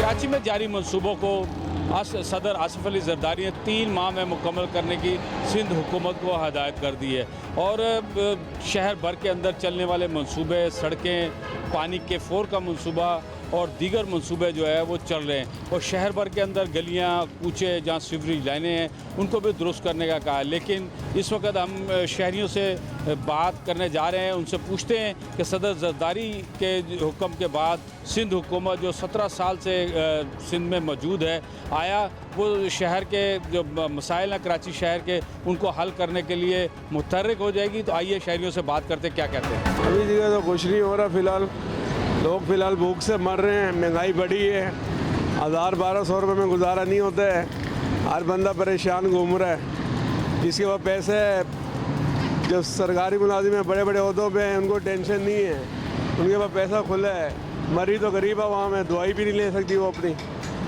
कराची में जारी मंसूबों को सदर आसिफ अली जरदारी ने 3 माह में मुकम्मल करने की सिंध हुकूमत को हदायत कर दी है और शहर भर के अंदर चलने वाले मंसूबे, सड़कें, पानी के फोर का मंसूबा और दीगर मंसूबे जो है वो चल रहे हैं और शहर भर के अंदर गलियां, कूचे, जहाँ सीवरेज लाइनें हैं उनको भी दुरुस्त करने का कहा है। लेकिन इस वक्त हम शहरियों से बात करने जा रहे हैं, उनसे पूछते हैं कि सदर जरदारी के हुक्म के बाद सिंध हुकूमत जो 17 साल से सिंध में मौजूद है, आया वो शहर के जो मसाइल हैं कराची शहर के उनको हल करने के लिए मुतहर्रिक हो जाएगी। तो आइए शहरियों से बात करते क्या कहते हैं। अभी जगह तो कुछ नहीं हो रहा, फ़िलहाल लोग फ़िलहाल भूख से मर रहे हैं, महंगाई बढ़ी है, 1000-1200 रुपये में गुजारा नहीं होता है, हर बंदा परेशान घूम रहा है। जिसके पास पैसे है, जो सरकारी मुलाजिम हैं, बड़े बड़े ओहदों पे हैं, उनको टेंशन नहीं है, उनके पास पैसा खुला है। मरीज तो गरीब है, वहाँ में दवाई भी नहीं ले सकती वो अपनी।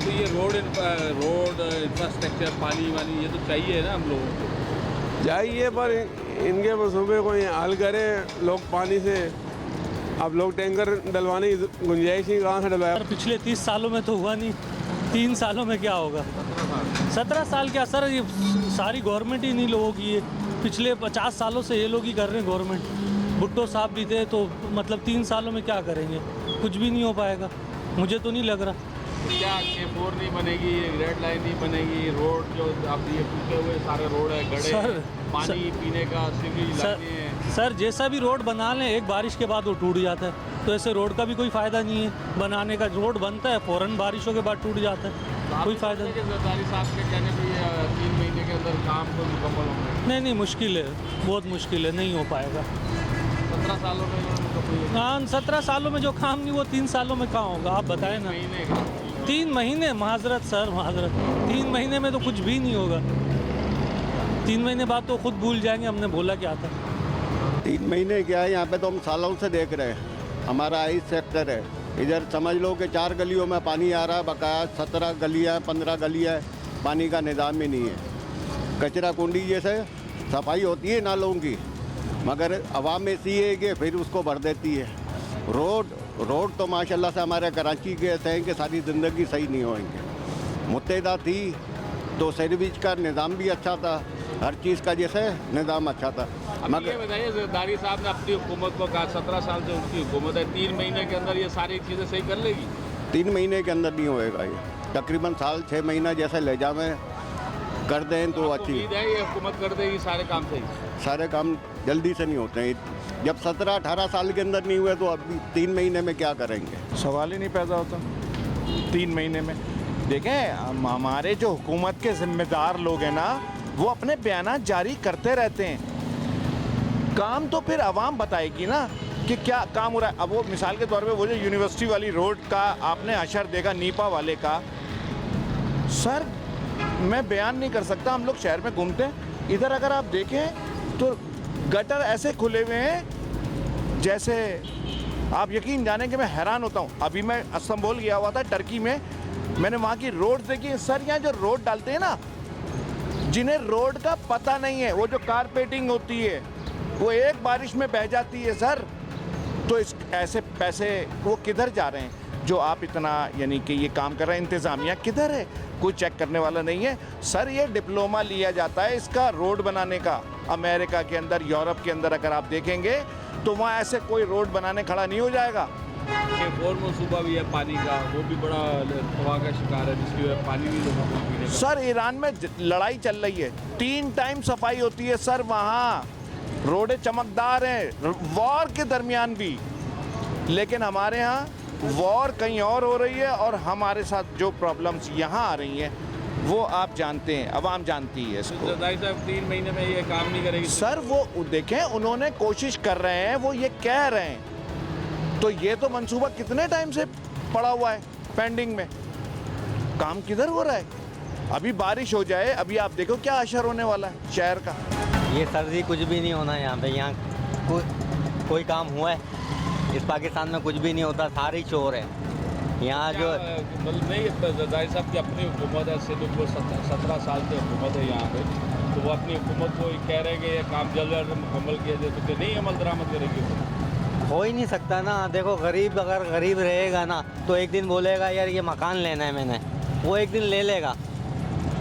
तो ये रोड इंफ्रास्ट्रक्चर, पानी वानी, ये तो चाहिए ना हम लोगों को। चाहिए, पर इनके मनसूबे को हल करें। लोग पानी से, अब लोग टैंकर डलवाने की गुंजाइश ही कहाँ से डलवाया। पिछले 30 सालों में तो हुआ नहीं, 3 सालों में क्या होगा। 17 साल क्या सर, ये सारी गवर्नमेंट ही नहीं लोगों की है। पिछले 50 सालों से ये लोग ही कर रहे हैं गवर्नमेंट। भुट्टो साहब भी थे तो मतलब 3 सालों में क्या करेंगे, कुछ भी नहीं हो पाएगा, मुझे तो नहीं लग रहा। क्या K4 नहीं बनेगी, रेड लाइन नहीं बनेगी, रोड जो आप ये टूटे हुए सारे रोड है, गड्ढे, पानी पीने का सीवरेज लाइनें हैं। सर जैसा भी रोड बना लें, एक बारिश के बाद वो टूट जाता है, तो ऐसे रोड का भी कोई फ़ायदा नहीं है बनाने का। रोड बनता है फ़ौरन बारिशों के बाद टूट जाता है, कोई फ़ायदा नहीं। जरदारी साहब के कहने पे 3 महीने के अंदर काम को मुकम्मल होंगे। नहीं, मुश्किल है, बहुत मुश्किल है, नहीं हो पाएगा। 17 सालों में हाँ, 17 सालों में जो काम नहीं वो 3 सालों में कहाँ होगा, आप बताएं ना। 3 महीने, माजरत सर, माजरत, 3 महीने में तो कुछ भी नहीं होगा। 3 महीने बाद तो खुद भूल जाएंगे हमने बोला क्या था। 3 महीने क्या है, यहाँ पे तो हम सालों से देख रहे हैं। हमारा आई सेक्टर है, इधर समझ लो कि 4 गलियों में पानी आ रहा है, बकाया 17 गलियाँ 15 गलियाँ, पानी का निज़ाम ही नहीं है। कचरा कुंडी जैसे सफाई होती है नालों की, मगर अवाम ऐसी है कि फिर उसको भर देती है। रोड तो माशाल्लाह से हमारे कराची के ऐसे हैं कि सारी ज़िंदगी सही नहीं होंगे। मुत्तहिदा थी तो सैंडविच का निज़ाम भी अच्छा था, हर चीज़ का जैसे निज़ाम अच्छा था। मगर ये बताइए, जरदारी साहब ने अपनी हुकूमत को कहा 17 साल से उनकी हुकूमत है, 3 महीने के अंदर ये सारी चीज़ें सही कर लेगी। 3 महीने के अंदर नहीं होएगा, ये तकरीबन साल 6 महीना जैसे ले जावे कर दें तो अच्छी है। ये हुकूमत कर देगी सारे काम सही। सारे काम जल्दी से नहीं होते हैं। जब 17-18 साल के अंदर नहीं हुए तो अभी 3 महीने में क्या करेंगे, सवाल ही नहीं पैदा होता 3 महीने में। देखें, हमारे जो हुकूमत के जिम्मेदार लोग हैं ना, वो अपने बयान जारी करते रहते हैं, काम तो फिर आवाम बताएगी ना कि क्या काम हो रहा है। अब वो मिसाल के तौर पे वो जो यूनिवर्सिटी वाली रोड का आपने अशर देखा, नीपा वाले का, सर मैं बयान नहीं कर सकता। हम लोग शहर में घूमते हैं, इधर अगर आप देखें तो गटर ऐसे खुले हुए हैं जैसे आप यकीन जाने कि मैं हैरान होता हूँ। अभी मैं इस्तांबुल गया हुआ था, टर्की में, मैंने वहाँ की रोड देखी। सर यहाँ जो रोड डालते हैं ना, जिन्हें रोड का पता नहीं है, वो जो कारपेटिंग होती है वो एक बारिश में बह जाती है सर। तो इस ऐसे पैसे वो किधर जा रहे हैं जो आप इतना यानी कि ये काम कर रहे हैं? इंतज़ामिया किधर है? कोई चेक करने वाला नहीं है सर। ये डिप्लोमा लिया जाता है इसका रोड बनाने का। अमेरिका के अंदर, यूरोप के अंदर अगर आप देखेंगे तो वहाँ ऐसे कोई रोड बनाने खड़ा नहीं हो जाएगा। K4 मंसूबा भी है पानी का, वो भी बड़ा तबाह का शिकार है, जिसकी वजह पानी भी लोगों को पीने का। सर ईरान में लड़ाई चल रही है, 3 टाइम सफाई होती है सर, वहाँ रोडें चमकदार हैं वॉर के दरमियान भी। लेकिन हमारे यहाँ वॉर कहीं और हो रही है और हमारे साथ जो प्रॉब्लम्स यहाँ आ रही हैं वो आप जानते हैं, अवाम जानती है इसको। जरदारी साहब 3 महीने में ये काम नहीं करेगी सर। वो देखें, उन्होंने कोशिश कर रहे हैं, वो ये कह रहे हैं, तो ये तो मंसूबा कितने टाइम से पड़ा हुआ है पेंडिंग में, काम किधर हो रहा है? अभी बारिश हो जाए, अभी आप देखो क्या असर होने वाला है शहर का। ये सर्दी कुछ भी नहीं होना यहाँ पे। यहाँ कोई काम हुआ है? इस पाकिस्तान में कुछ भी नहीं होता, सारे चोर है यहाँ। जो मतलब नहीं, जरदारी साहब की अपनी हुकूमत है, सिर्फ वो 17 साल से हुकूमत है यहाँ पे, तो वो अपनी हुकूमत को कह रहे हैं कि ये काम जल्द मुकम्मल किया जाए, तो नहीं अमल दरामद करेगी। हो ही नहीं सकता ना। देखो गरीब अगर गरीब रहेगा ना तो एक दिन बोलेगा यार ये मकान लेना है मैंने, वो एक दिन ले लेगा।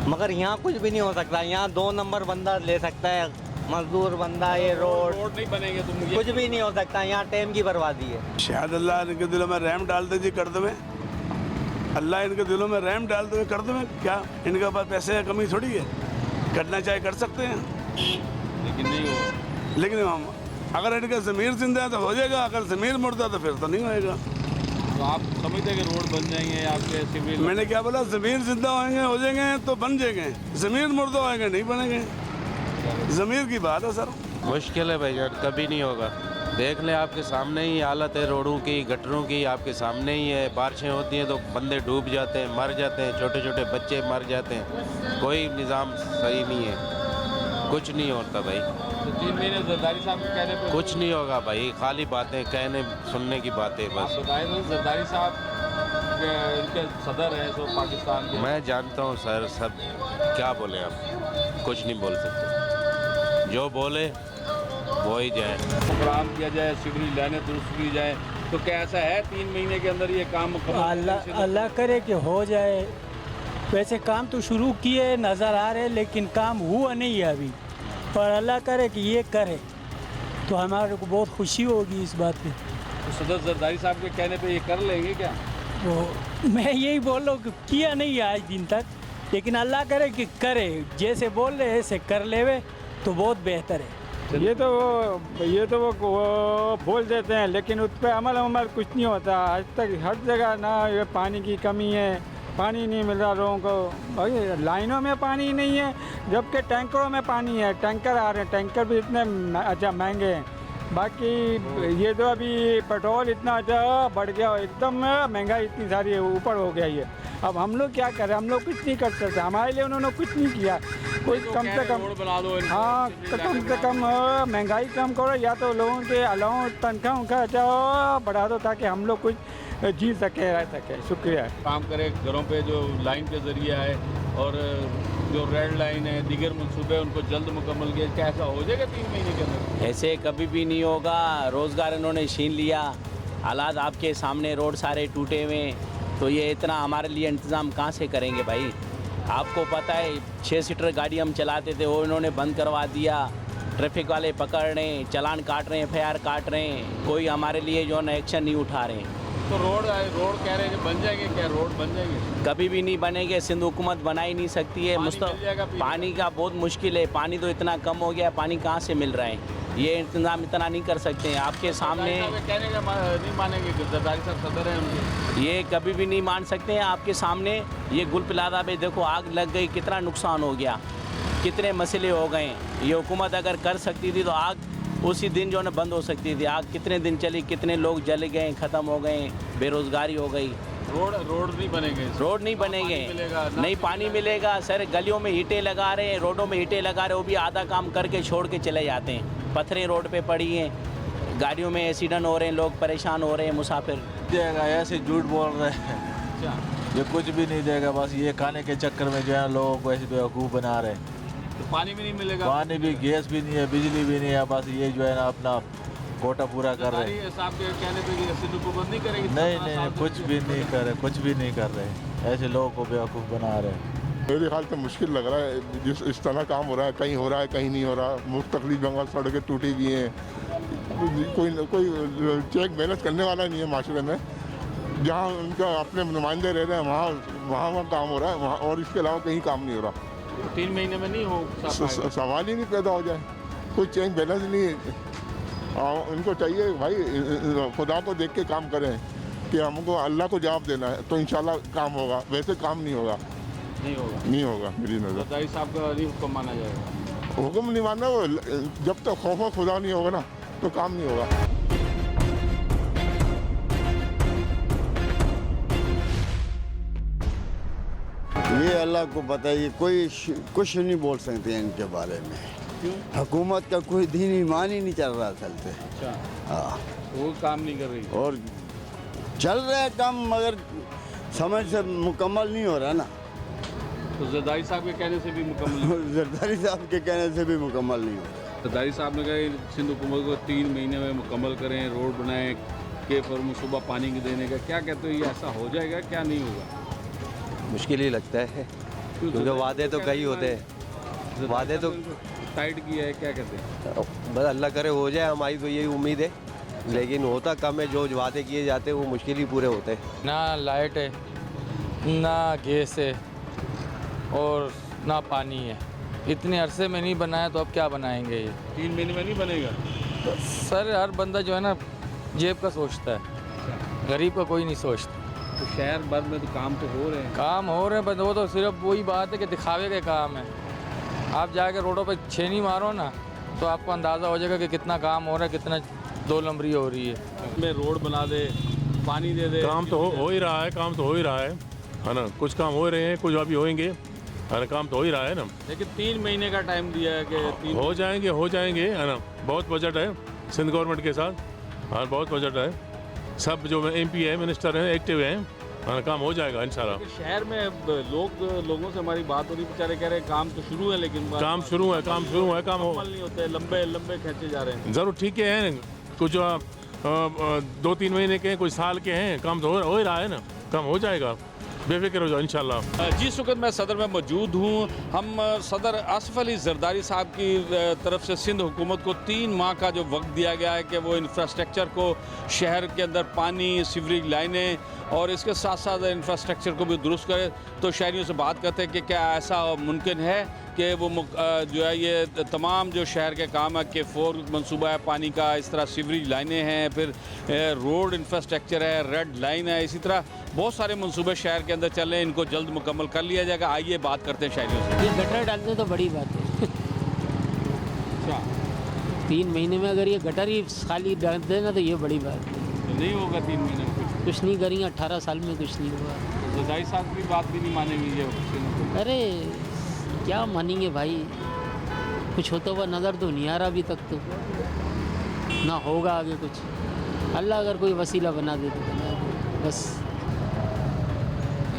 मगर यहाँ कुछ भी नहीं हो सकता। यहाँ 2 नंबर बंदा ले सकता है, मजदूर बंदा, ये रोड नहीं बनेंगे तुम कुछ भी नहीं हो सकता। यहाँ टाइम की बर्बादी है। शायद अल्लाह इनके दिलों में रहम डाल दे जी, कर दे। अल्लाह इनके दिलों में रहम डाल दे, कर दे। क्या इनके पास पैसे की कमी थोड़ी है, करना चाहे कर सकते हैं, लेकिन नहीं हो। लेकिन हम अगर इनका ज़मीर जिंदा है तो हो जाएगा, अगर ज़मीर मुर्दा तो फिर तो नहीं होएगा। तो आप समझते हैं कि रोड बन जाएंगे आपके सिविल? मैंने क्या बोला, ज़मीर जिंदा होएंगे हो जाएंगे तो बन जाएंगे, ज़मीर मुर्दा होएंगे नहीं बनेंगे। ज़मीर की बात है सर। मुश्किल है भाईजान, कभी नहीं होगा। देख लें, आपके सामने ही हालत है रोडों की, गटरों की, आपके सामने ही है। बारिशें होती हैं तो बंदे डूब जाते हैं, मर जाते हैं, छोटे छोटे बच्चे मर जाते हैं। कोई निज़ाम सही नहीं है, कुछ नहीं होता भाई। तो 3 महीने जरदारी साहब के कहने पे कुछ नहीं होगा भाई, खाली बातें कहने सुनने की बातें आप बस। बताएं तो जरदारी साहब इनके सदर हैं सो पाकिस्तान के। मैं जानता हूँ सर, सब क्या बोले आप, कुछ नहीं बोल सकते। जो बोले वो ही जाए। प्रोग्राम किया जाए, सिविल लाइनें दुरुस्त की जाए, तो क्या ऐसा है 3 महीने के अंदर ये काम मुकम्मल? अल्लाह करे कि हो जाए। वैसे काम तो शुरू किए नज़र आ रहे, लेकिन काम हुआ नहीं है अभी। पर अल्लाह करे कि ये करे तो हमारे को बहुत खुशी होगी इस बात पे। तो सदर जरदारी साहब के कहने पे ये कर लेंगे क्या? तो मैं यही बोल रहा हूँ कि किया नहीं है आज दिन तक, लेकिन अल्लाह करे कि करे। जैसे बोल रहे ऐसे कर लेवे तो बहुत बेहतर है। ये तो वो बोल देते हैं, लेकिन उस पर अमल कुछ नहीं होता। आज तक हर जगह ना ये पानी की कमी है, पानी नहीं मिल रहा लोगों को। भाई लाइनों में पानी नहीं है, जबकि टैंकरों में पानी है। टैंकर आ रहे हैं, टैंकर भी इतने अच्छा महंगे हैं। बाकी ये तो अभी पेट्रोल इतना अच्छा बढ़ गया, एकदम महंगाई इतनी सारी है, ऊपर हो गया ये। अब हम लोग क्या करें, हम लोग कुछ नहीं कर सकते। हमारे लिए उन्होंने कुछ नहीं किया। कोई कम से कम रोड बना दो, हाँ, कम से कम महंगाई कम करो, या तो लोगों के अलाउंस तनख्वाह उनका अच्छा बढ़ा दो ताकि हम लोग कुछ जी सके, रह सके। शुक्रिया। काम करे घरों पे जो लाइन के जरिए आए, और जो रेड लाइन है, दीगर मनसूबे उनको जल्द मुकम्मल किया। क्या ऐसा हो जाएगा 3 महीने के अंदर? ऐसे कभी भी नहीं होगा। रोज़गार इन्होंने छीन लिया, हालात आपके सामने, रोड सारे टूटे हुए, तो ये इतना हमारे लिए इंतज़ाम कहाँ से करेंगे भाई? आपको पता है 6 सीटर गाड़ी हम चलाते थे, वो इन्होंने बंद करवा दिया। ट्रैफिक वाले पकड़ रहे हैं, चालान काट रहे हैं, FIR काट रहे हैं, कोई हमारे लिए जो है ना एक्शन नहीं उठा रहे हैं। तो रोड कह रहे हैं बन जाएंगे, क्या रोड बन जाएंगे? कभी भी नहीं बनेंगे। सिंध हुकूमत बना ही नहीं सकती है। पानी का बहुत मुश्किल है। पानी तो इतना कम हो गया, पानी कहाँ से मिल रहा है? ये इंतजाम इतना नहीं कर सकते हैं। आपके सामने कहने का नहीं मानेंगे, जरदारी साहब सदर हैं उनके। ये कभी भी नहीं मान सकते हैं। आपके सामने ये गुल प्लाजा पे देखो आग लग गई, कितना नुकसान हो गया, कितने मसले हो गए। ये हुकूमत अगर कर सकती थी तो आग उसी दिन जो है ना बंद हो सकती थी। आग कितने दिन चली, कितने लोग जल गए, ख़त्म हो गए, बेरोज़गारी हो गई। रोड नहीं बनेंगे, रोड नहीं बनेंगे, नहीं पानी मिलेगा। सर गलियों में ईंटें लगा रहे हैं, रोडों में ईंटें लगा रहे हैं, वो भी आधा काम करके छोड़ के चले जाते हैं। पत्थरें रोड पे पड़ी हैं, गाड़ियों में एक्सीडेंट हो रहे हैं, लोग परेशान हो रहे हैं, मुसाफिर। देगा ऐसे झूठ बोल रहे हैं, ये कुछ भी नहीं देगा। बस ये खाने के चक्कर में जो है लोगों को ऐसे बेवकूफ़ बना रहे हैं। तो पानी भी नहीं मिलेगा, पानी भी, गैस भी नहीं है, बिजली भी नहीं है। बस ये जो है ना अपना कोटा पूरा कर रहे हैं। साहब के कहने पे सिंध हुकूमत नहीं करेगी? नहीं, कुछ भी नहीं कर रहे, कुछ भी नहीं कर रहे। ऐसे लोगों को बेवकूफ़ बना रहे हैं। मेरे ख्याल से मुश्किल लग रहा है। जिस इस तरह काम हो रहा है, कहीं हो रहा है कहीं नहीं हो रहा। मुख्तलिफ जगह सड़कें टूटी हुई हैं, कोई चेक बैलेंस करने वाला नहीं है माशरे में। जहाँ उनका अपने नुमाइंदे रह रहे हैं वहाँ काम हो रहा है, वहाँ, और इसके अलावा कहीं काम नहीं हो रहा। 3 महीने में नहीं हो सवाल ही नहीं पैदा हो जाए, कोई चेक बैलेंस नहीं। उनको चाहिए भाई खुदा को देख के काम करें कि हमको अल्लाह को जवाब देना है, तो इंशाल्लाह काम होगा। वैसे काम नहीं होगा, नहीं होगा मेरी नज़र। जरदारी साहब का नहीं हुक्म माना जाएगा। हुक्म नहीं मानना, वो जब तक खौफ खुदा नहीं होगा ना तो काम नहीं होगा। ये अल्लाह को पता है, कोई कुछ नहीं बोल सकते हैं इनके बारे में। हुकूमत का कोई दीन ईमान ही नहीं चल रहा चलते। अच्छा, हाँ, वो काम नहीं कर रही, और चल रहा है काम मगर समझ से मुकम्मल नहीं हो रहा ना। तो जरदारी साहब के कहने से भी मुकम्मल जरदारी साहब के कहने से भी मुकम्मल नहीं हो रहा। जरदारी साहब ने कहा सिंध हुकूमत को 3 महीने में मुकम्मल करें, रोड बनाएं, के फॉर मनसूबा पानी की देने का। क्या कहते हो, ये ऐसा हो जाएगा क्या नहीं होगा? मुश्किल ही लगता है क्योंकि वादे तो कई होते हैं, वादे तो टाइट किया है। क्या कहते हैं? बस अल्लाह करे हो जाए, हमारी तो यही उम्मीद है, लेकिन होता कम है। जो वादे किए जाते हैं वो मुश्किल ही पूरे होते हैं। ना लाइट है, ना गैस है और ना पानी है। इतने अरसे में नहीं बनाया तो अब क्या बनाएंगे? ये 3 महीने में नहीं बनेगा? तो सर हर बंदा जो है ना जेब का सोचता है, गरीब का कोई नहीं सोचता। तो शहर भर में तो काम तो हो रहे हैं। काम हो रहे हैं, बस वो तो सिर्फ वही बात है कि दिखावे के काम है। आप जाके रोडों पे छेनी मारो ना तो आपको अंदाज़ा हो जाएगा कि कितना काम हो रहा है, कितना 2 नंबरी हो रही है। में रोड बना दे, पानी दे दे। काम तो हो ही रहा है, काम तो हो ही रहा है ना। कुछ काम हो रहे हैं, कुछ अभी होएंगे, है ना। काम तो हो ही रहा है ना। लेकिन 3 महीने का टाइम दिया है कि हो जाएंगे, है ना। बहुत बजट है सिंध गवर्नमेंट के साथ, हाँ बहुत बजट है। सब जो MP है, मिनिस्टर हैं, एक्टिव हैं, हाँ काम हो जाएगा इंशाल्लाह। शहर में लोगों से हमारी बात हो रही, बेचारे कह रहे हैं काम तो शुरू है लेकिन काम शुरू है, काम नहीं होते, लंबे खींचे जा रहे हैं। ज़रूर ठीक है, कुछ 2-3 महीने के हैं, कुछ साल के हैं, काम तो हो ही रहा है ना। काम हो जाएगा, बेफिक्र हो जाओ इंशाल्लाह। जी सुकत, मैं सदर में मौजूद हूँ। हम सदर आसिफ अली जरदारी साहब की तरफ से सिंध हुकूमत को 3 माह का जो वक्त दिया गया है कि वो इंफ्रास्ट्रक्चर को, शहर के अंदर पानी, सीवरेज लाइनें और इसके साथ साथ इंफ्रास्ट्रक्चर को भी दुरुस्त करे। तो शहरियों से बात करते हैं कि क्या ऐसा मुमकिन है कि वो जो है ये तमाम जो शहर के काम है कि 4 मनसूबा है पानी का, इस तरह सीवरेज लाइनें हैं, फिर रोड इंफ्रास्ट्रक्चर है, रेड लाइन है, इसी तरह बहुत सारे मनसूबे शहर के अंदर चल रहे हैं, इनको जल्द मुकम्मल कर लिया जाएगा। आइए बात करते हैं शहरियों से। ये गटर डालते तो बड़ी बात है। अच्छा, 3 महीने में अगर ये गटर ही खाली डाल देना तो ये बड़ी बात है। तो नहीं होगा 3 महीने में कुछ नहीं करेंगे, 18 साल में कुछ नहीं हुआ। जरदारी साहब की बात भी नहीं मानेंगे ये? अरे क्या मानेंगे भाई, कुछ होता हुआ नज़र तो नहीं आ रहा अभी तक, तो ना होगा आगे कुछ। अल्लाह अगर कोई वसीला बना दे तो बना दे बस।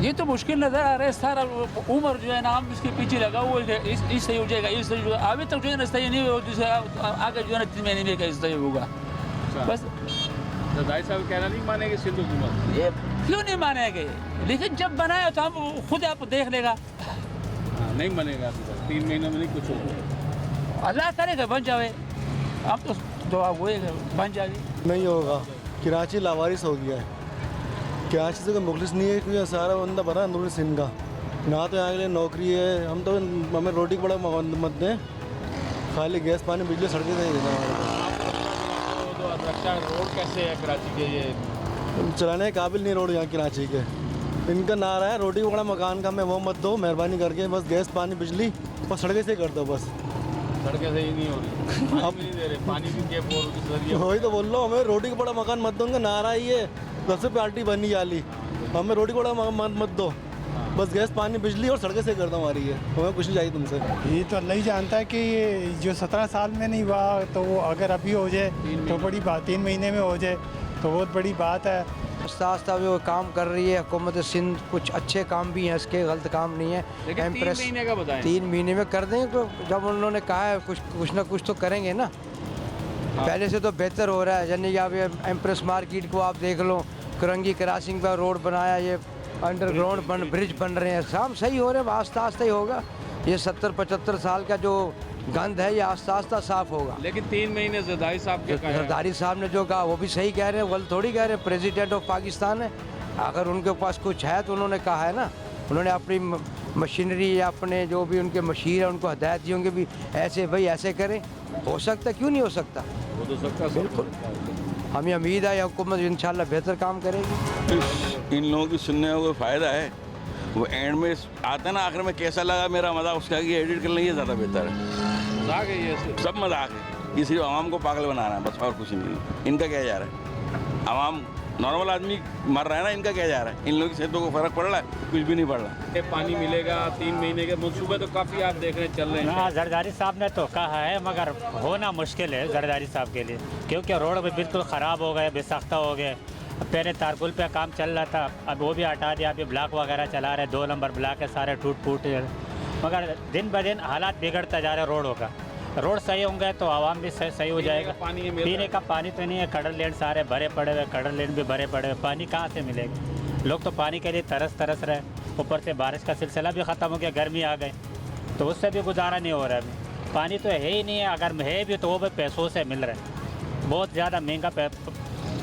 ये तो मुश्किल नज़र आ रहा है। सारा उम्र जो है ना हम इसके पीछे लगा हुआ है, इस सही हो जाएगा, इस सही होगा। अभी तक जो है ना सही नहीं हो, जिसे आगे जो है ना 3 महीने में इस सही होगा। बस जरदारी साहब कहना नहीं मानेंगे सिंध हुकूमत? ये क्यों नहीं मानेंगे? लेकिन जब बनाया तो हम खुद आप देख लेगा। नहीं बनेगा अभी तक, 3 महीनों में नहीं कुछ होगा। अल्लाह करेगा बन जाए, अब तो दुआ हुए बन जाएगी। नहीं होगा, कराची लावारिस हो गया है। कराची से कोई मुखलिस नहीं है, क्योंकि सारा बंदा भरा अंदरूनी सिंध का। ना तो यहाँ के लिए नौकरी है, हम तो हमें रोटी का बड़ा मत दें, खाली गैस पानी बिजली सड़कें नहीं देना हमारे। रोड कैसे है कराची के? ये चलाने के काबिल नहीं रोड यहाँ कराची के। इनका नारा है रोटी बड़ा मकान का हमें वो मत दो, मेहरबानी करके बस गैस पानी बिजली और सड़कें से कर दो बस। सड़कें सही नहीं हो रही, अब नहीं दे रहे, पानी भी के जरिए। वही तो बोल रहा हूँ, हमें रोटी का बड़ा मकान मत दो, उनका नारा ही है। सबसे पार्टी बनी वाली, हमें रोटी का बड़ा मत दो, बस गैस पानी बिजली और सड़कें से कर दो हमारी है, हमें कुछ नहीं चाहिए तुमसे। ये तो अल्लाह ही जानता है कि ये जो 17 साल में नहीं हुआ तो वो अगर अभी हो जाए तो बड़ी बात, 3 महीने में हो जाए तो बहुत बड़ी बात है। आस्ता जो काम कर रही है हुकूमत सिंध, कुछ अच्छे काम भी हैं इसके, गलत काम नहीं है। लेकिन 3 महीने का बताएं। 3 महीने में कर दें तो जब उन्होंने कहा है कुछ ना कुछ तो करेंगे ना। पहले से तो बेहतर हो रहा है। यानी आप ये एम्प्रेस मार्केट को आप देख लो, करंगी क्रॉसिंग पर रोड बनाया, ये अंडरग्राउंड ब्रिज बन रहे हैं, काम सही हो रहे हैं, आस्ता आस्ता ही होगा। ये 70-75 साल का जो गंद है ये आस्ता आस्ता साफ होगा। लेकिन 3 महीने जरदारी साहब के कहा, जरदारी साहब ने जो कहा वो भी सही कह रहे हैं, गलत थोड़ी कह रहे हैं। प्रेसिडेंट ऑफ पाकिस्तान है, अगर उनके पास कुछ है तो उन्होंने कहा है ना, उन्होंने अपनी मशीनरी या अपने जो भी उनके मशीर है उनको हिदायत दी होंगे भी ऐसे भाई ऐसे करें। हो सकता, क्यों नहीं हो सकता? हो तो सकता, बिल्कुल। हमें उम्मीद है हुकूमत इंशाल्लाह बेहतर काम करेगी। इन लोगों की सुनने का कोई फ़ायदा है? वो एंड में आता है ना, आखिर में कैसा लगा मेरा मजाक, उसका आगे एडिट कर लेंगे, ज़्यादा बेहतर है। मजाक है ये, सब मजाक है, ये सिर्फ आवाम को पागल बना रहा है बस, और कुछ नहीं। इनका क्या जा रहा है? आवाम नॉर्मल आदमी मर रहा है ना, इनका क्या जा रहा है? इन लोगों की सेहतों को फ़र्क पड़ रहा है? कुछ भी नहीं पड़ रहा। पानी मिलेगा 3 महीने के मनसूबे तो काफ़ी आप देख रहे चल रहे हैं। जरदारी साहब ने तो कहा है, मगर होना मुश्किल है जरदारी साहब के लिए, क्योंकि रोड भी बिल्कुल ख़राब हो गए, बेसाख्ता हो गए। पहले तारपुल पे काम चल रहा था, अब वो भी हटा दिया, अभी ब्लॉक वगैरह चला रहे, 2 नंबर ब्लॉक है, सारे टूट फूट। मगर दिन ब दिन हालात बिगड़ता जा रहा है रोडों का। रोड सही होंगे तो आवाम भी सही हो जाएगा। पानी मिल रहा पीने का पानी तो नहीं है, कडर लैंड सारे भरे पड़े हुए, कडर लैंड भी भरे पड़े हुए, पानी कहाँ से मिलेगा? लोग तो पानी के लिए तरस रहे, ऊपर से बारिश का सिलसिला भी ख़त्म हो गया, गर्मी आ गई तो उससे भी गुजारा नहीं हो रहा है अभी। पानी तो है ही नहीं है, अगर है भी तो वो भी पैसों से मिल रहा है, बहुत ज़्यादा महंगा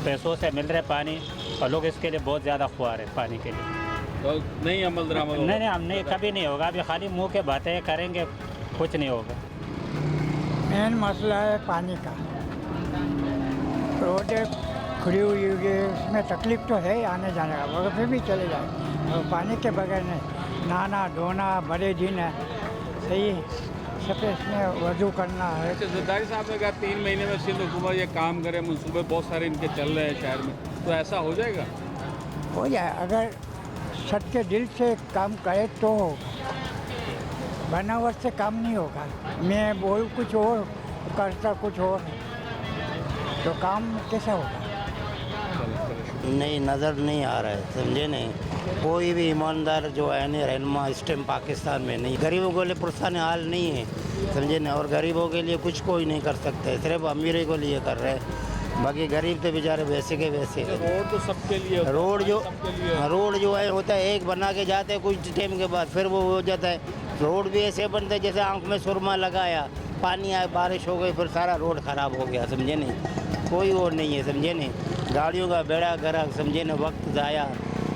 पैसों से मिल रहा है पानी, और लोग इसके लिए बहुत ज़्यादा खुआ रहे हैं पानी के लिए। तो नहीं अमल दरामद होगा? नहीं हम नहीं, कभी नहीं होगा। अभी खाली मुंह के बातें करेंगे, कुछ नहीं होगा। मेन मसला है पानी का। रोड खुली हुई है, उसमें तकलीफ तो है आने जाने का, मगर फिर भी चले जाए, और पानी के बगैर नहीं, नहाना धोना बड़े दिन है, सही सब इसमें वजू करना है। अच्छा, जरदारी साहब ने कहा 3 महीने में सिंध हुकूमत ये काम करे, मनसूबे बहुत सारे इनके चल रहे हैं शहर में, तो ऐसा हो जाएगा? हो जाए, अगर सच्चे दिल से काम करे तो बनावट से काम नहीं होगा। मैं बोल कुछ और करता कुछ और, तो काम कैसा होगा? नहीं, नज़र नहीं आ रहा है, समझे नहीं। कोई भी ईमानदार जो है ना रहनुमा इस टाइम पाकिस्तान में नहीं। गरीबों के लिए पुरसान हाल नहीं है, समझे नहीं, और गरीबों के लिए कुछ कोई नहीं कर सकते, सिर्फ अमीरों को लिए कर रहे हैं, बाकी गरीब तो बेचारे वैसे के वैसे। रोड तो सबके लिए होता है, रोड जो है होता है, एक बना के जाते हैं, कुछ टाइम के बाद फिर वो हो जाता है। रोड भी ऐसे बनते हैं जैसे आँख में सुरमा लगाया, पानी आया, बारिश हो गई, फिर सारा रोड ख़राब हो गया, समझे नहीं। कोई और नहीं है, समझे नहीं, गाड़ियों का बेड़ा गर्क, समझे नहीं, वक्त ज़ाया,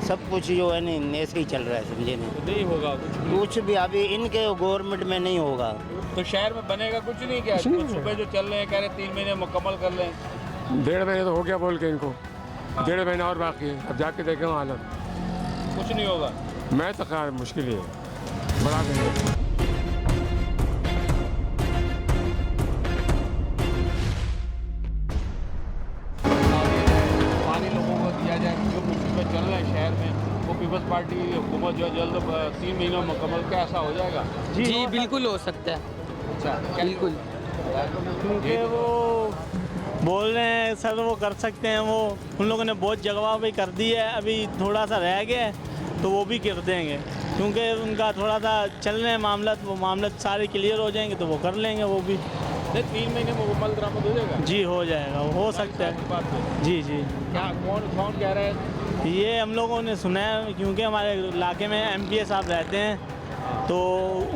सब कुछ जो है नहीं ऐसे ही चल रहा है, समझे नहीं। नहीं होगा कुछ भी अभी इनके गवर्नमेंट में नहीं होगा। तो शहर में बनेगा कुछ नहीं क्या? सुबह जो चल रहे हैं, कह रहे 3 महीने मुकम्मल कर लें। 1.5 महीने तो हो गया बोल के इनको, 1.5 महीना और बाकी है, अब जाके देखें हालत। कुछ नहीं होगा? मैं तो खैर मुश्किल ही है, बड़ा देंगे। पानी लोगों को दिया जाए, जो मुसीबत चल रहा है शहर में, वो पीपल्स पार्टी हुकूमत जो जल्द 3 महीनों में मुकम्मल, क्या ऐसा हो जाएगा? जी बिल्कुल हो सकता है। अच्छा, बिल्कुल, क्योंकि वो बोल रहे हैं सर वो कर सकते हैं, वो उन लोगों ने बहुत जगह भी कर दी है, अभी थोड़ा सा रह गया है तो वो भी कर देंगे, क्योंकि उनका थोड़ा सा चल रहे हैं मामला, वो मामला सारे क्लियर हो जाएंगे तो वो कर लेंगे वो भी। नहीं, 3 महीने में मुकम्मल दरामद हो जाएगा? जी हो जाएगा, हो सकता है। जी जी। क्या कौन कह रहा है? ये हम लोगों ने सुना है, क्योंकि हमारे इलाके में MPA साहब रहते हैं, तो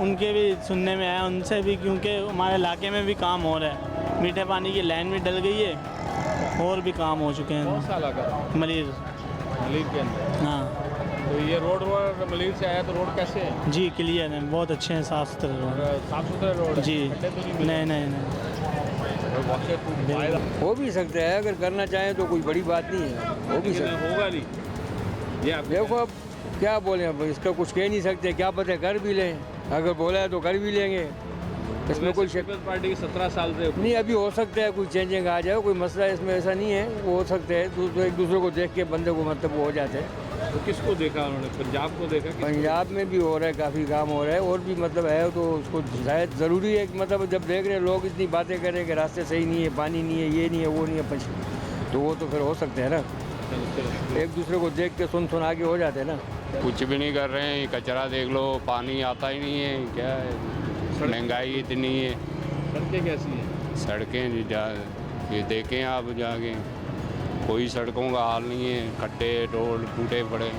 उनके भी सुनने में आया, उनसे भी, क्योंकि हमारे इलाके में भी काम हो रहा है, मीठे पानी की लाइन भी डल गई है और भी काम हो चुके हैं। कौन सा इलाका? मलीर के अंदर? हाँ। तो ये रोड मलीर से आया तो रोड कैसे है? जी क्लियर है, बहुत अच्छे हैं, साफ़ सुथरे रोड। साफ़ सुथरे रोड जी, नहीं। हो भी सकता है, अगर करना चाहें तो कोई बड़ी बात नहीं है, हो भी सकता है। होगा नहीं, ये देखो अब क्या बोले, अब इसका कुछ कह नहीं सकते, क्या पता कर भी लें, अगर बोला है तो कर भी लेंगे, इसमें कोई पीपल्स पार्टी 17 साल से नहीं। अभी हो सकता है कोई चेंजिंग आ जाए, कोई मसला इसमें ऐसा नहीं है, वो हो सकता है, तो एक दूसरे को देख के बंदे को मतलब वो हो जाते हैं। तो किसको देखा उन्होंने? पंजाब को देखा? पंजाब में भी हो रहा है, काफ़ी काम हो रहा है, और भी मतलब है, तो उसको शायद ज़रूरी है कि मतलब जब देख रहे हैं लोग इतनी बातें करें कि रास्ते सही नहीं है, पानी नहीं है, ये नहीं है, वो नहीं है, तो वो तो फिर हो सकते हैं ना, एक दूसरे को देख के सुन आगे हो जाते हैं ना। कुछ भी नहीं कर रहे हैं, कचरा देख लो, पानी आता ही नहीं है, क्या है, महंगाई इतनी है। सड़कें कैसी हैं? सड़कें ये देखें आप जाके, कोई सड़कों का हाल नहीं है, खड्डे रोड टूटे पड़े।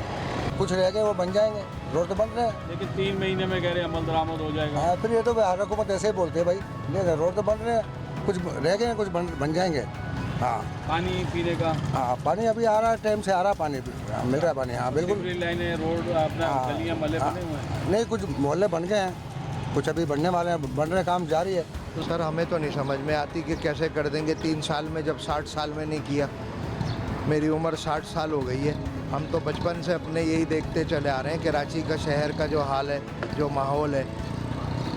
कुछ रह गए वो बन जाएंगे, रोड तो बन रहे हैं, लेकिन 3 महीने में कह रहे अमल दरामद हो जाएगा। हाँ, फिर ये तो हर हुकूमत ऐसे ही बोलते हैं भाई, नहीं रोड तो बन रहे हैं, कुछ रह गए हैं, कुछ बन जाएंगे। हाँ, पानी पीने का? हाँ, पानी अभी आ रहा है, टाइम से आ रहा है, पानी मिल रहा है पानी। हाँ बिल्कुल, लाइनें, रोड, अपना गलियाँ मोहल्ले बने हुए हैं? नहीं, कुछ मोहल्ले बन गए हैं, कुछ अभी बनने वाले हैं, बन रहे, काम जारी है। तो सर हमें तो नहीं समझ में आती कि कैसे कर देंगे 3 साल में, जब 60 साल में नहीं किया। मेरी उम्र 60 साल हो गई है, हम तो बचपन से अपने यही देखते चले आ रहे हैं कि कराची का शहर का जो हाल है, जो माहौल है,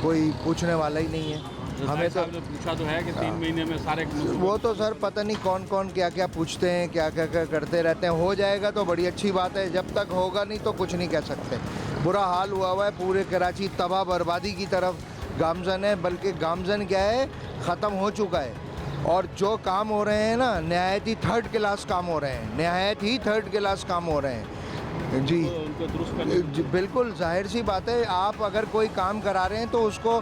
कोई पूछने वाला ही नहीं है। हमें तो पूछा तो है कि 3 महीने में सारे, वो तो सर पता नहीं कौन कौन क्या क्या पूछते हैं, क्या क्या क्या करते रहते हैं। हो जाएगा तो बड़ी अच्छी बात है, जब तक होगा नहीं तो कुछ नहीं कह सकते। बुरा हाल हुआ है, पूरे कराची तबाह बर्बादी की तरफ गामजन है, बल्कि गामजन क्या है, ख़त्म हो चुका है। और जो काम हो रहे हैं ना, नहायत ही 3rd क्लास काम हो रहे हैं, नहायत ही 3rd क्लास काम हो रहे हैं। जी उनको दुरुस्त करने जी, बिल्कुल जाहिर सी बात है। आप अगर कोई काम करा रहे हैं तो उसको,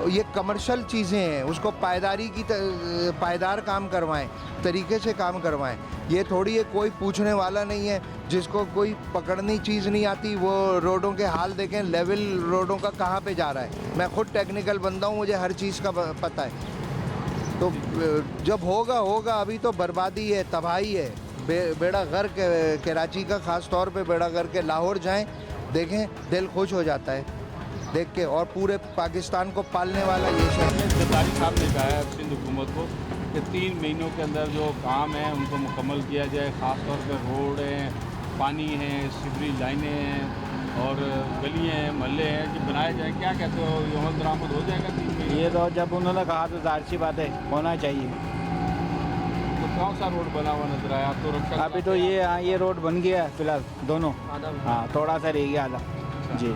ये कमर्शियल चीज़ें हैं, उसको पायदार काम करवाएं, तरीके से काम करवाएं। ये थोड़ी है कोई पूछने वाला नहीं है, जिसको कोई पकड़नी चीज़ नहीं आती वो रोडों के हाल देखें, लेवल रोडों का कहाँ पे जा रहा है। मैं खुद टेक्निकल बंदा हूँ, मुझे हर चीज़ का पता है। तो जब होगा, अभी तो बर्बादी है, तबाही है, बेड़ा गर्क कराची का, ख़ास तौर पे बेड़ा गर्क के। लाहौर जाएं, देखें, दिल खुश हो जाता है देख के। और पूरे पाकिस्तान को पालने वाला ये शहर है। जरदारी साहब ने कहा है सिंध हुकूमत को कि 3 महीनों के अंदर जो काम है उनको मुकम्मल किया जाए। ख़ास तौर पर रोड हैं, पानी है, सीवरेज लाइनें हैं और गलियाँ हैं, महल्ले हैं कि बनाए जाए। क्या कहते हो, ये अमल दरामद हो जाएगा 3 महीने? ये तो जब उन्होंने कहा तो जाहिर सी बात है होना चाहिए। तो कौन सा रोड बना हुआ नजर आया? तो रक्षा अभी तो ये रोड बन गया है फिलहाल, दोनों। हाँ, थोड़ा सा रह गया आधा जी,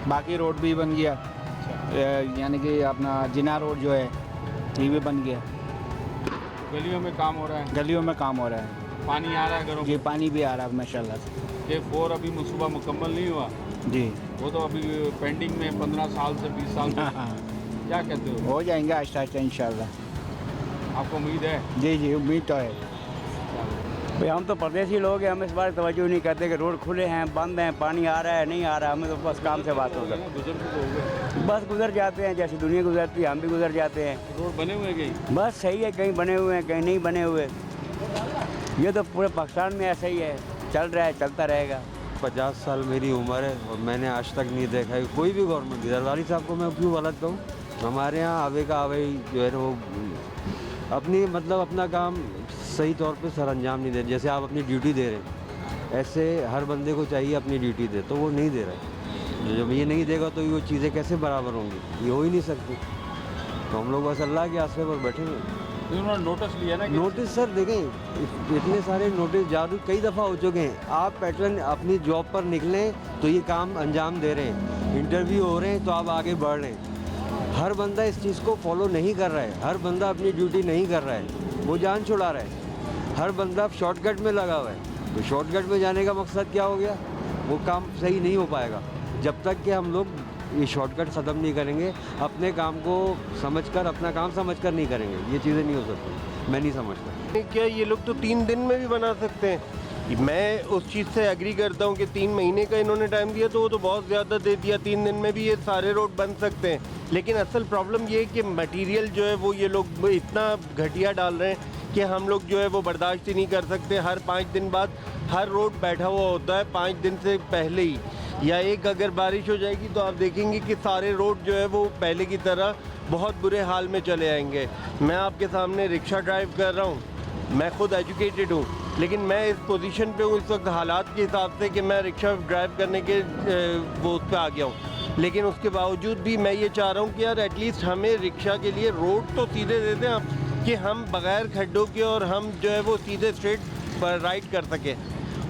बाकी रोड भी बन गया। यानी कि अपना जिना रोड जो है ये भी बन गया। गलियों में काम हो रहा है? गलियों में काम हो रहा है। पानी आ रहा है घरों जी, पानी भी आ रहा है माशाल्लाह से। K4 अभी मनसूबा मुकम्मल नहीं हुआ जी, वो तो अभी पेंडिंग में 15 साल से 20 साल से। क्या कहते हो जाएंगे आहिस्ता आहिस्ता इंशाल्लाह। आपको उम्मीद है? जी, उम्मीद तो है भाई। हम तो परदेसी लोग हैं, हम इस बार तवज्जो नहीं करते कि रोड खुले हैं, बंद हैं, पानी आ रहा है, नहीं आ रहा। हमें तो बस काम से बात होगा, बस गुजर जाते हैं जैसे दुनिया गुजरती है, हम भी गुजर जाते हैं। रोड बने हुए कहीं? बस सही है, कहीं बने हुए हैं, कहीं नहीं बने हुए। ये तो पूरे पाकिस्तान में ऐसा ही है, चल रहा है, चलता रहेगा। 50 साल मेरी उम्र है और मैंने आज तक नहीं देखा है कोई भी गवर्नमेंट। जरदारी साहब को मैं क्यों गलत कहूँ? हमारे यहाँ आवे का आवे जो है वो अपनी मतलब अपना काम सही तौर पे सर अंजाम नहीं दे। जैसे आप अपनी ड्यूटी दे रहे हैं, ऐसे हर बंदे को चाहिए अपनी ड्यूटी दे, तो वो नहीं दे रहा है। जब ये नहीं देगा तो वो चीज़ें कैसे बराबर होंगी? ये हो ही नहीं सकती। तो हम लोग बस अल्लाह के आसरे पर बैठे हुए। उन्होंने नोटिस लिया ना? नोटिस सर देखें, इतने सारे नोटिस जारी कई दफ़ा हो चुके हैं। आप पैटर्न अपनी जॉब पर निकलें तो ये काम अंजाम दे रहे हैं, इंटरव्यू हो रहे हैं तो आप आगे बढ़ रहे हैं। हर बंदा इस चीज़ को फॉलो नहीं कर रहा है, हर बंदा अपनी ड्यूटी नहीं कर रहा है, वो जान छुड़ा रहा है। हर बंदा शॉर्टकट में लगा हुआ है। तो शॉर्टकट में जाने का मकसद क्या हो गया? वो काम सही नहीं हो पाएगा जब तक कि हम लोग ये शॉर्टकट ख़त्म नहीं करेंगे, अपने काम को समझकर, अपना काम समझकर नहीं करेंगे। ये चीज़ें नहीं हो सकती, मैं नहीं समझता। क्या ये लोग तो 3 दिन में भी बना सकते हैं? मैं उस चीज़ से एग्री करता हूँ कि 3 महीने का इन्होंने टाइम दिया तो वो तो बहुत ज़्यादा दे दिया। 3 दिन में भी ये सारे रोड बन सकते हैं। लेकिन असल प्रॉब्लम ये है कि मटेरियल जो है वो ये लोग इतना घटिया डाल रहे हैं कि हम लोग जो है वो बर्दाश्त ही नहीं कर सकते। हर 5 दिन बाद हर रोड बैठा हुआ होता है, 5 दिन से पहले ही, या एक अगर बारिश हो जाएगी तो आप देखेंगे कि सारे रोड जो है वो पहले की तरह बहुत बुरे हाल में चले आएंगे। मैं आपके सामने रिक्शा ड्राइव कर रहा हूँ, मैं खुद एजुकेटेड हूँ, लेकिन मैं इस पोजीशन पे हूँ इस वक्त हालात के हिसाब से कि मैं रिक्शा ड्राइव करने के वो उस पर आ गया हूँ। लेकिन उसके बावजूद भी मैं ये चाह रहा हूँ कि यार एटलीस्ट हमें रिक्शा के लिए रोड तो सीधे दे दें आप, कि हम बग़ैर खड्डों के और हम जो है वो सीधे स्ट्रेट पर राइड कर सकें।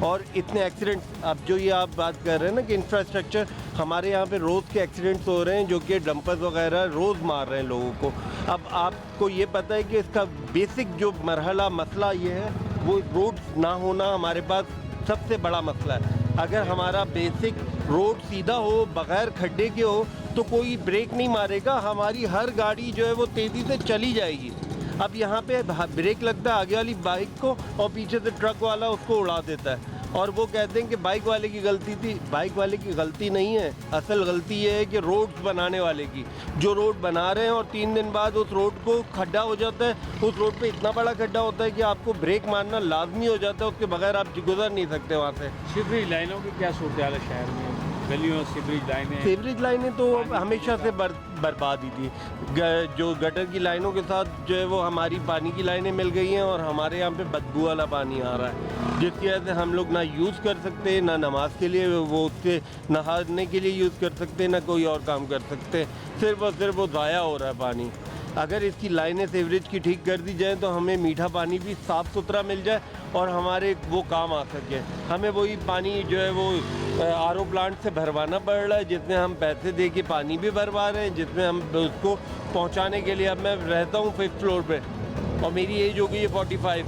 और इतने एक्सीडेंट्स, अब जो ये आप बात कर रहे हैं ना कि इंफ्रास्ट्रक्चर, हमारे यहाँ पे रोज़ के एक्सीडेंट्स हो रहे हैं जो कि डंपर्स वगैरह रोज़ मार रहे हैं लोगों को। अब आपको ये पता है कि इसका बेसिक जो मरहला मसला ये है वो रोड्स ना होना हमारे पास सबसे बड़ा मसला है। अगर हमारा बेसिक रोड सीधा हो, बग़ैर खड्डे के हो, तो कोई ब्रेक नहीं मारेगा, हमारी हर गाड़ी जो है वो तेज़ी से चली जाएगी। अब यहाँ पे ब्रेक लगता है आगे वाली बाइक को और पीछे से ट्रक वाला उसको उड़ा देता है और वो कहते हैं कि बाइक वाले की गलती थी। बाइक वाले की गलती नहीं है, असल गलती ये है कि रोड्स बनाने वाले की, जो रोड बना रहे हैं और 3 दिन बाद उस रोड को खड्डा हो जाता है। उस रोड पे इतना बड़ा खड्डा होता है कि आपको ब्रेक मारना लाजमी हो जाता है, उसके बगैर आप गुजर नहीं सकते वहाँ से। सीवरेज लाइनों की क्या सूरत हाल है शहर में? गलियों सीवरेज लाइनें तो हमेशा से बर्बाद ही थी। जो गटर की लाइनों के साथ जो है वो हमारी पानी की लाइनें मिल गई हैं और हमारे यहाँ पे बदबू वाला पानी आ रहा है, जिसकी वजह से हम लोग ना यूज़ कर सकते, ना नमाज के लिए वो उसके नहाने के लिए यूज़ कर सकते, ना कोई और काम कर सकते। सिर्फ और सिर्फ वो ज़ाया हो रहा है पानी। अगर इसकी लाइनें सीवरेज की ठीक कर दी जाए तो हमें मीठा पानी भी साफ़ सुथरा मिल जाए और हमारे वो काम आ सके। हमें वही पानी जो है वो आरओ प्लांट से भरवाना पड़ रहा है, जिसमें हम पैसे दे के पानी भी भरवा रहे हैं, जिसमें हम उसको पहुंचाने के लिए, अब मैं रहता हूं 5th फ्लोर पे और मेरी एज हो गई है 45,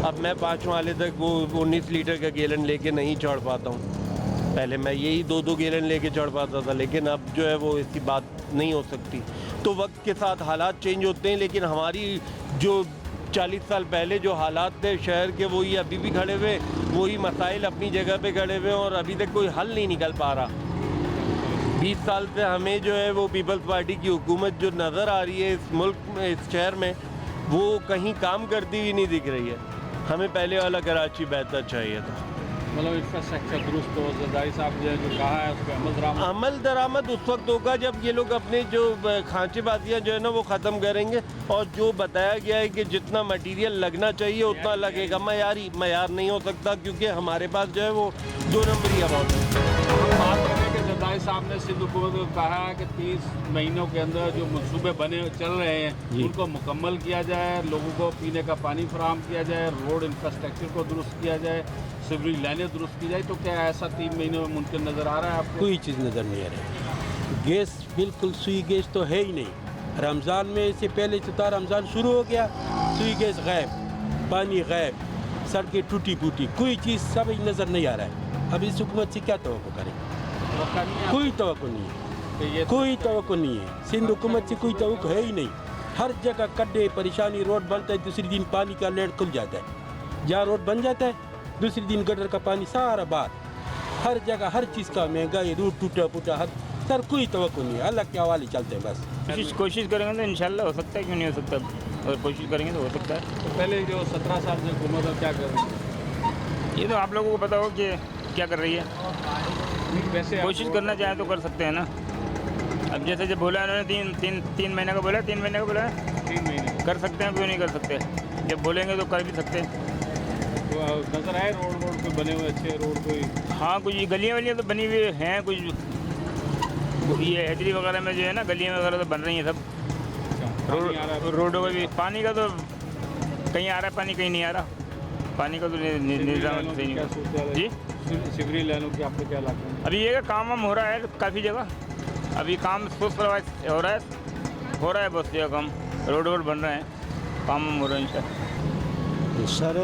अब मैं 5 माले तक वो 19 लीटर का गैलन लेके नहीं चढ़ पाता हूँ। पहले मैं यही 2-2 गैलन लेके चढ़ पाता था, लेकिन अब जो है वो ऐसी बात नहीं हो सकती। तो वक्त के साथ हालात चेंज होते हैं, लेकिन हमारी जो 40 साल पहले जो हालात थे शहर के, वही अभी भी खड़े हुए, वही मसाइल अपनी जगह पे खड़े हुए और अभी तक कोई हल नहीं निकल पा रहा। 20 साल से हमें जो है वो पीपल्स पार्टी की हुकूमत जो नज़र आ रही है इस मुल्क में, इस शहर में, वो कहीं काम करती हुई नहीं दिख रही है। हमें पहले वाला कराची बेहतर चाहिए था। मतलब इंफ्रास्ट्रक्चर दुरुस्त हो, जरदारी साहब ने जो कहा है उस पर अमल दरामद उस वक्त होगा जब ये लोग अपने जो खांचेबाजियाँ जो है ना वो ख़त्म करेंगे, और जो बताया गया है कि जितना मटेरियल लगना चाहिए उतना लगेगा। मयार नहीं हो सकता, क्योंकि हमारे पास जो है वो 2 नंबरी अमाउंट है। बात करें कि जरदारी साहब ने सिंध हुकूमत को कहा है कि 30 महीनों के अंदर जो मंसूबे बने चल रहे हैं उनको मुकम्मल किया जाए, लोगों को पीने का पानी फराहम किया जाए, रोड इंफ्रास्ट्रक्चर को दुरुस्त किया जाए, सीवरेज लाइनें दुरुस्त की जाए। तो क्या ऐसा 3 महीनों में मुमकिन नज़र आ रहा है आपको? कोई चीज़ नज़र नहीं आ रही। गैस बिल्कुल सुई गैस तो है ही नहीं। रमज़ान में इससे पहले से था, रमज़ान शुरू हो गया, सुई गैस गायब, पानी गायब, सड़कें टूटी फूटी, कोई चीज़ सब नज़र नहीं आ रहा है। अब इस हुकूमत से क्या तवक्को करें? कोई तवक्को नहीं है, कोई तवक्को नहीं है। सिंध हुकूमत से कोई तवक्को है ही नहीं। हर जगह गड्ढे, परेशानी, रोड बनता है, दूसरे दिन पानी का लेट खुल जाता है। जहाँ रोड बन जाता है दूसरे दिन गटर का पानी सारा बाहर। हर जगह हर चीज़ का महंगाई, रूट टूटा फूटा, हर सर कोई तवक्को नहीं है। अल्लाह के हवाले चलते हैं बस। कोशिश करेंगे तो इंशाल्लाह हो सकता है, क्यों नहीं हो सकता, और कोशिश करेंगे तो हो सकता है। तो पहले जो 17 साल से हुकूमत है क्या कर रही है? ये तो आप लोगों को पता हो कि क्या कर रही है। वैसे कोशिश करना चाहें तो कर सकते हैं ना। अब जैसे जब बोला उन्होंने 3 महीने का बोला, 3 महीने का बोला, 3 महीने कर सकते हैं, क्यों नहीं कर सकते। जब बोलेंगे तो कर भी सकते हैं। तो नज़र आए रोड पे बने हुए अच्छे रोड कोई? हाँ, कुछ गलियाँ वलियाँ तो बनी हुई हैं, कुछ ये हैदरी वगैरह में जो है ना गलियाँ वगैरह तो बन रही हैं सब। रोडों का भी पानी का तो कहीं आ रहा है पानी, कहीं नहीं आ रहा पानी का तो निज़ाम सही नहीं। जी, सीवरेज लाइनों की आपको क्या लगता है? अभी ये काम वाम हो रहा है काफ़ी जगह, अभी काम सोच हो रहा है बहुत जगह काम, रोड बन रहे हैं, काम वाम हो रहा है इंशाल्लाह। सर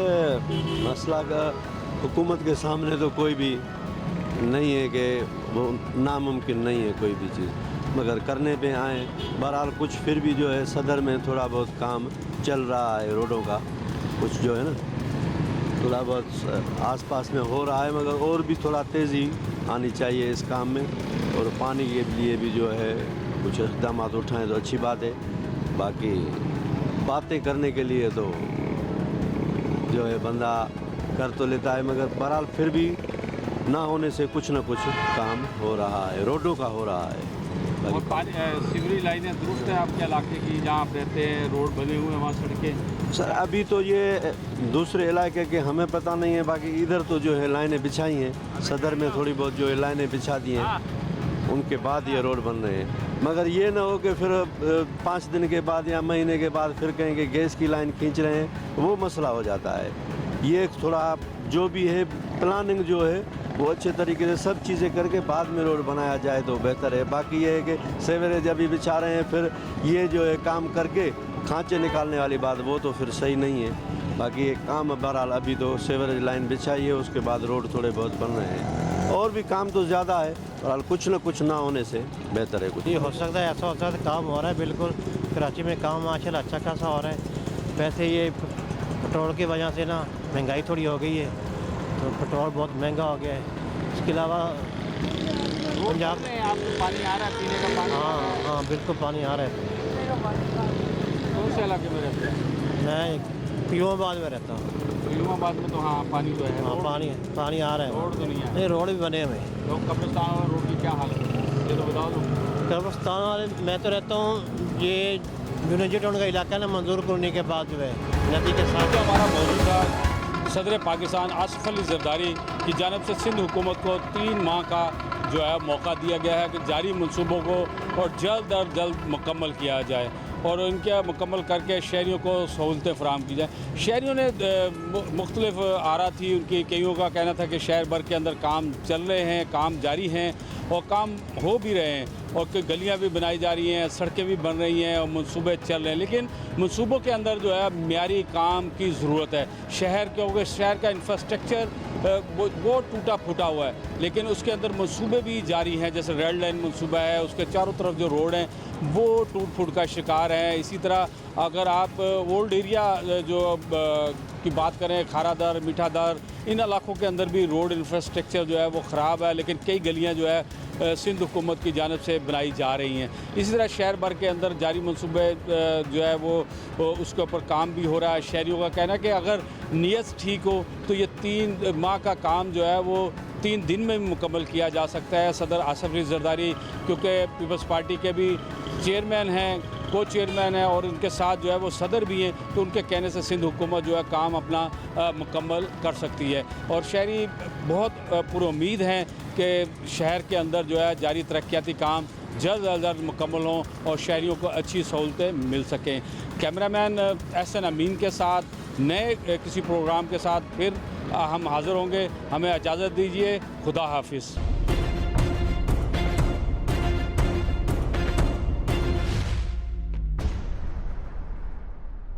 मसला का हुकूमत के सामने तो कोई भी नहीं है कि वो नामुमकिन नहीं है कोई भी चीज़, मगर करने पे आए। बहरहाल कुछ फिर भी जो है सदर में थोड़ा बहुत काम चल रहा है, रोडों का कुछ जो है ना थोड़ा बहुत आसपास में हो रहा है, मगर और भी थोड़ा तेज़ी आनी चाहिए इस काम में। और पानी के लिए भी जो है कुछ इक़दाम उठाएँ तो अच्छी बात है। बाकी बातें करने के लिए तो जो है बंदा कर तो लेता है, मगर बहरहाल फिर भी ना होने से कुछ ना कुछ काम हो रहा है, रोडों का हो रहा है। और पानी सीवरेज लाइनें दुरुस्त है आपके इलाके की, जहाँ आप रहते हैं, रोड बने हुए हैं वहाँ सड़कें? सर अभी तो ये दूसरे इलाके के हमें पता नहीं है, बाकी इधर तो जो है लाइनें बिछाई हैं, सदर में थोड़ी बहुत जो है लाइनें बिछा दी हैं, उनके बाद ये रोड बन रहे हैं। मगर ये ना हो कि फिर 5 दिन के बाद या महीने के बाद फिर कहें कि गैस की लाइन खींच रहे हैं, वो मसला हो जाता है। ये थोड़ा जो भी है प्लानिंग जो है वो अच्छे तरीके से सब चीज़ें करके बाद में रोड बनाया जाए तो बेहतर है। बाकी ये है कि सेवरेज अभी बिछा रहे हैं, फिर ये जो है काम करके खांचे निकालने वाली बात वो तो फिर सही नहीं है। बाकी ये काम बहरहाल अभी तो सेवरेज लाइन बिछाई है, उसके बाद रोड थोड़े बहुत बन रहे हैं, और भी काम तो ज़्यादा है, बहरहाल कुछ ना कुछ ना होने से बेहतर है। कुछ ये हो सकता है, ऐसा होता है काम हो रहा है, बिल्कुल कराची में काम माशाल्लाह अच्छा खासा हो रहा है। वैसे ये पेट्रोल की वजह से ना महंगाई थोड़ी हो गई है, तो पेट्रोल बहुत महंगा हो गया है। इसके अलावा पंजाब में आपको पानी आ रहा है पीने का पानी? हाँ बिल्कुल पानी आ रहा है। कौन से इलाके में रहते हैं? मैं पीओमाबाद में रहता हूँ। पीओमाबाद में तो हाँ पानी तो है। हाँ पानी आ रहा है। रोड तो नहीं है? नहीं, रोड भी बने हुए हैं। तो कब्रिस्तान और रोड की क्या हालत है ये तो बता दो। कब्रिस्तान वाले मैं तो रहता हूँ, ये यूनिटी टाउन का इलाका है ना, मंजूर करने के बाद जो है नदी के साथ। हमारा मौजूदा सदर पाकिस्तान आसिफ अली जरदारी की जानिब से सिंध हुकूमत को 3 माह का जो है मौका दिया गया है कि जारी मनसूबों को और जल्द अज जल्द मुकम्मल किया जाए और इनके मुकम्मल करके शहरियों को सहूलतें फराहम की जाए। शहरियों ने मुख्तलिफ आरा थी उनकी, कईयों का कहना था कि शहर भर के अंदर काम चल रहे हैं, काम जारी हैं और काम हो भी रहे हैं, और कई गलियां भी बनाई जा रही हैं, सड़कें भी बन रही हैं और मंसूबे चल रहे हैं, लेकिन मंसूबों के अंदर जो है मियारी काम की ज़रूरत है। शहर का इंफ्रास्ट्रक्चर वो टूटा फूटा हुआ है, लेकिन उसके अंदर मंसूबे भी जारी हैं। जैसे रेड लाइन मंसूबा है, उसके चारों तरफ जो रोड हैं वो टूट फूट का शिकार हैं। इसी तरह अगर आप ओल्ड एरिया जो की बात करें, खारादर, मीठादर, इन इलाकों के अंदर भी रोड इंफ्रास्ट्रक्चर जो है वो ख़राब है, लेकिन कई गलियां जो है सिंध हुकूमत की जानिब से बनाई जा रही हैं। इसी तरह शहर भर के अंदर जारी मंसूबे जो है वो उसके ऊपर काम भी हो रहा है। शहरियों का कहना है कि अगर नीयत ठीक हो तो ये 3 माह का काम जो है वो 3 दिन में मुकम्मल किया जा सकता है। सदर आसिफ अली जरदारी क्योंकि पीपल्स पार्टी के भी चेयरमैन हैं, को चेयरमैन हैं और उनके साथ जो है वो सदर भी हैं, तो उनके कहने से सिंध हुकूमत जो है काम अपना मुकम्मल कर सकती है। और शहरी बहुत पुरुम्मीद हैं कि शहर के अंदर जो है जारी तरक्याती काम जल्द अज जल्द मुकम्मल हों और शहरियों को अच्छी सहूलतें मिल सकें। कैमरामैन एहसन अमीन के साथ नए किसी प्रोग्राम के साथ फिर हम हाज़िर होंगे। हमें इजाज़त दीजिए। खुदा हाफिज़।